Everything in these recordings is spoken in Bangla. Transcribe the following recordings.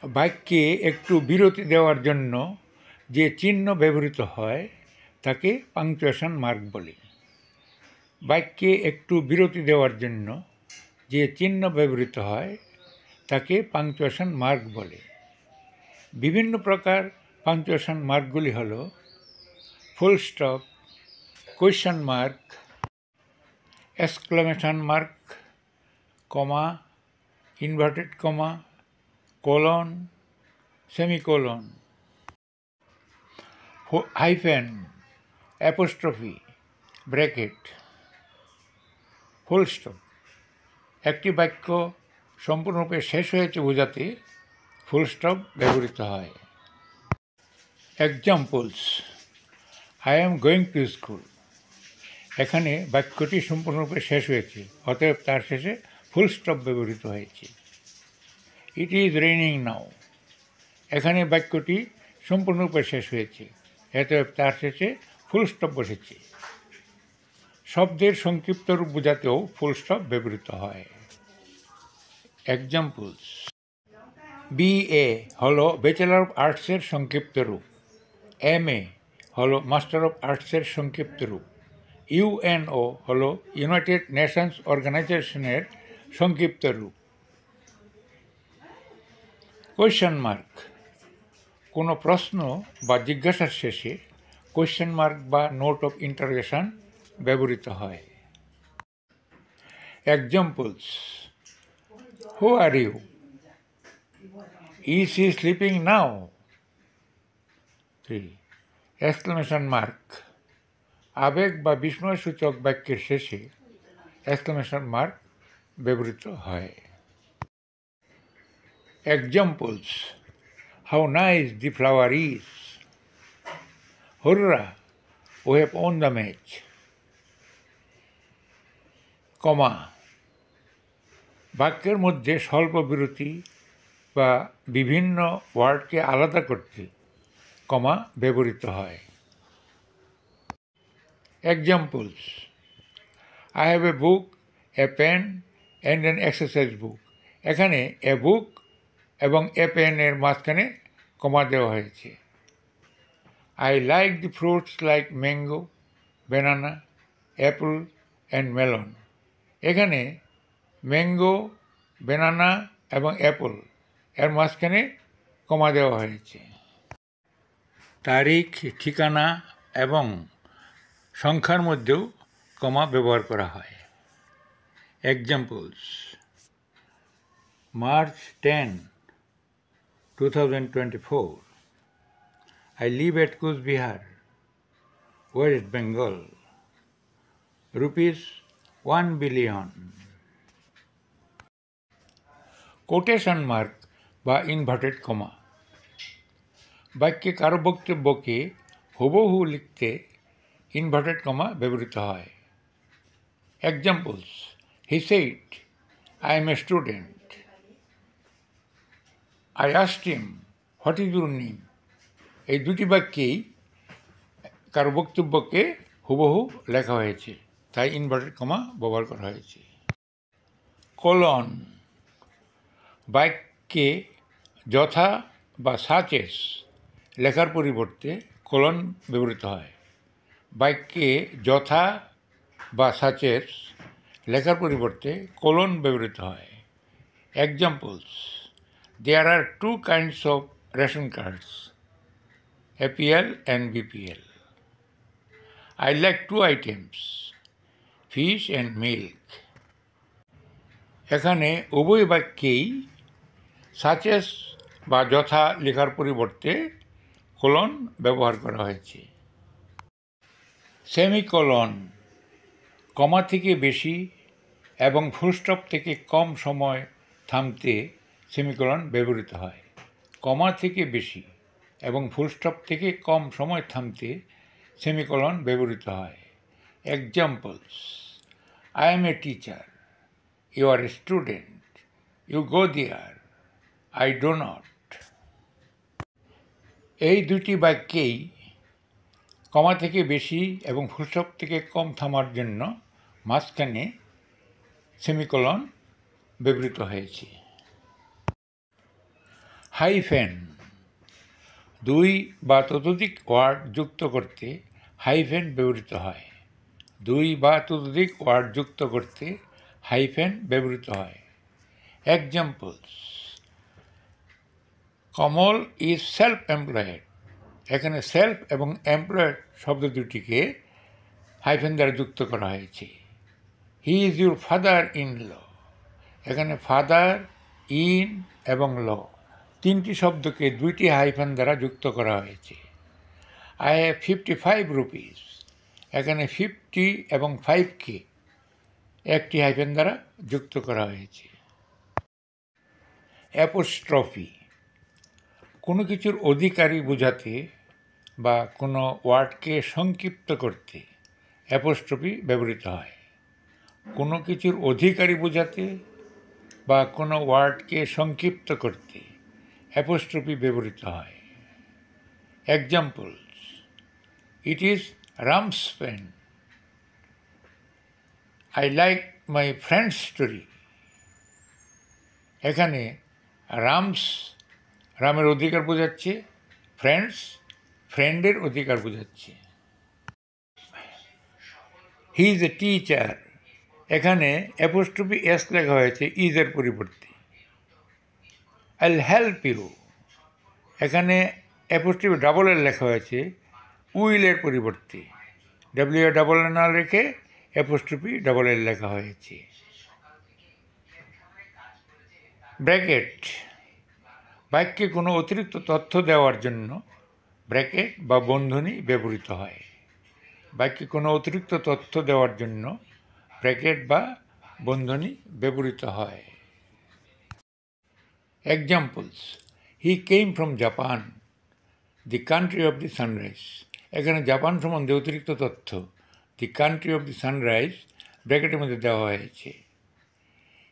বাক্যে একটু বিরতি দেওয়ার জন্য যে চিহ্ন ব্যবহৃত হয় তাকে পাংচুয়েশন মার্ক বলে। বাক্যে একটু বিরতি দেওয়ার জন্য যে চিহ্ন ব্যবহৃত হয় তাকে পাংচুয়েশন মার্ক বলে। বিভিন্ন প্রকার পাংচুয়েশন মার্কগুলি হল full stop, question mark, exclamation mark, comma, inverted comma, colon, semicolon, hyphen, apostrophe, bracket, full stop. একটি বাক্য সম্পূর্ণরূপে শেষ হয়েছে বোঝাতে ফুল স্টপ ব্যবহৃত হয়। Examples: I am going to school. এখানে বাক্যটি সম্পূর্ণরূপে শেষ হয়েছে, অতএব তার শেষে ফুল স্টপ ব্যবহৃত হয়েছে। It is raining now. এখানে বাক্যটি সম্পূর্ণরূপে শেষ হয়েছে, অতএব তার শেষে ফুল স্টপ বসেছে। শব্দের সংক্ষিপ্ত রূপ বোঝাতেও ফুল স্টপ ব্যবহৃত হয়। এক্সাম্পলস: BA হলো ব্যাচেলর অফ আর্টসের সংক্ষিপ্ত রূপ। MA হলো মাস্টার অফ আর্টসের সংক্ষিপ্ত রূপ। UNO হলো ইউনাইটেড নেশনস অর্গানাইজেশনের সংক্ষিপ্ত রূপ। কোয়েশ্চন মার্ক: কোনো প্রশ্ন বা জিজ্ঞাসার শেষে কোয়েশ্চন মার্ক বা নোট অফ ইন্টারোগেশন ব্যবহৃত হয়। Examples: who are you? Is he sleeping now? 3. Exclamation mark: আবেগ বা বিস্ময়সূচক বাক্যের শেষে এক্সক্লেমেশন মার্ক ব্যবহৃত হয়। Examples: how nice the flower is. Hurrah, we have won the match. Comma: বাক্যের মধ্যে স্বল্প বিরতি বা বিভিন্ন ওয়ার্ডকে আলাদা করতে কমা ব্যবহৃত হয়। Examples: I have a book, a pen and an exercise book. এখানে এ বুক এবং এ পেনের মাঝখানে কমা দেওয়া হয়েছে। I like the fruits like mango, banana, apple and melon. এখানে ম্যাঙ্গো, ব্যানানা এবং অ্যাপল এর মাঝখানে কমা দেওয়া হয়েছে। তারিখ, ঠিকানা এবং সংখ্যার মধ্যেও কমা ব্যবহার করা হয়। Examples: March 10, 2024. I live at Coachbihar, West Bengal. Rupees 1 billion. Quotation mark বা ইনভার্টেড কমা: বাক্যে কারো বক্তব্যকে হুবহু লিখতে ইনভার্টেড কমা ব্যবহৃত হয়। Examples: he said, I am a student. I asked him, what is your name. এই দুটি বাক্যেই কারো বক্তব্যকে হুবহু লেখা হয়েছে, তাই ইনভার্টেড কমা ব্যবহার করা হয়েছে। কোলন: বাক্যে যথা বা সাচেস লেখার পরিবর্তে কোলন ব্যবহৃত হয়। বাক্যে যথা বা সাচেস লেখার পরিবর্তে কোলন ব্যবহৃত হয়। Examples: there are 2 kinds of ration cards, APL and BPL. I like 2 items, fish and milk. এখানে উভয় বাক্যেই সাচেস বা যথা লেখার পরিবর্তে কোলন ব্যবহার করা হয়েছে। সেমিকোলন: কমা থেকে বেশি এবং ফুলস্টপ থেকে কম সময় থামতে সেমিকোলন ব্যবহৃত হয়। কমা থেকে বেশি এবং ফুলস্টপ থেকে কম সময় থামতে সেমিকোলন ব্যবহৃত হয়। Examples: I am a teacher, you are a student, you go there, I do not. এই দুটি বাক্যেই কমা থেকে বেশি এবং ফুলস্টপ থেকে কম থামার জন্য মাঝখানে সেমিকোলন ব্যবহৃত হয়েছে। হাইফেন, দুই বা ততোধিক ওয়ার্ড যুক্ত করতে হাইফেন ব্যবহৃত হয়। দুই বা ততোধিক ওয়ার্ড যুক্ত করতে হাইফেন ব্যবহৃত হয়। Examples: Kamal is self employed. এখানে সেলফ এবং এমপ্লয়েড শব্দ দুটিকে হাইফেন দ্বারা যুক্ত করা হয়েছে। He is your father in law. এখানে ফাদার, ইন এবং ল তিনটি শব্দকে দুইটি হাইফেন দ্বারা যুক্ত করা হয়েছে। I have 55 rupees. এখানে 50 এবং 5কে একটি হাইফেন দ্বারা যুক্ত করা হয়েছে। অ্যাপোস্ট্রফি, কোনো কিছুর অধিকারী বোঝাতে বা কোনো ওয়ার্ডকে সংক্ষিপ্ত করতে অ্যাপোস্ট্রফি ব্যবহৃত হয়। কোনো কিছুর অধিকারী বোঝাতে বা কোনো ওয়ার্ডকে সংক্ষিপ্ত করতে অ্যাপোস্ট্রফি ব্যবহৃত হয়। Examples: it is Ram's pen. I like my friend's story. এখানে রামস রামের অধিকার বোঝাচ্ছে, ফ্রেন্ডস ফ্রেন্ডের অধিকার বোঝাচ্ছে। He is a teacher. এখানে অ্যাপোস্ট্রফি এস লেখা হয়েছে ইজের পরিবর্তে। I will help you. এখানে অ্যাপোস্ট্রফি ডাবল এল লেখা হয়েছে উইলের পরিবর্তে। ডাব্লিউ ডাবল এল না রেখে অ্যাপোস্ট্রফি ডাবল এল লেখা হয়েছে। ব্র্যাকেট, বাক্যে কোনো অতিরিক্ত তথ্য দেওয়ার জন্য ব্র্যাকেট বা বন্ধনী ব্যবহৃত হয়। বাক্যে কোনো অতিরিক্ত তথ্য দেওয়ার জন্য ব্র্যাকেট বা বন্ধনী ব্যবহৃত হয়। Examples: he came from Japan, the country of the sunrise. এখানে জাপান সম্বন্ধে অতিরিক্ত তথ্য the country of the sunrise ব্র্যাকেটের মধ্যে দেওয়া হয়েছে।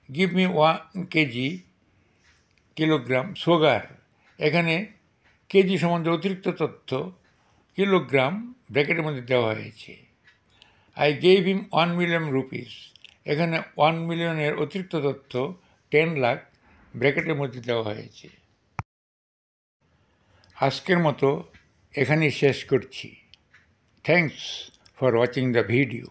Give me 1 KG kilogram sugar. এখানে কেজি সম্বন্ধে অতিরিক্ত তথ্য কিলোগ্রাম ব্র্যাকেটের মধ্যে দেওয়া হয়েছে। I gave him 1 million rupees. এখানে 1 মিলিয়নের অতিরিক্ত তথ্য 10 লাখ ব্র্যাকেটের মধ্যে দেওয়া হয়েছে। আজকের মতো এখানেই শেষ করছি। Thanks for watching the video.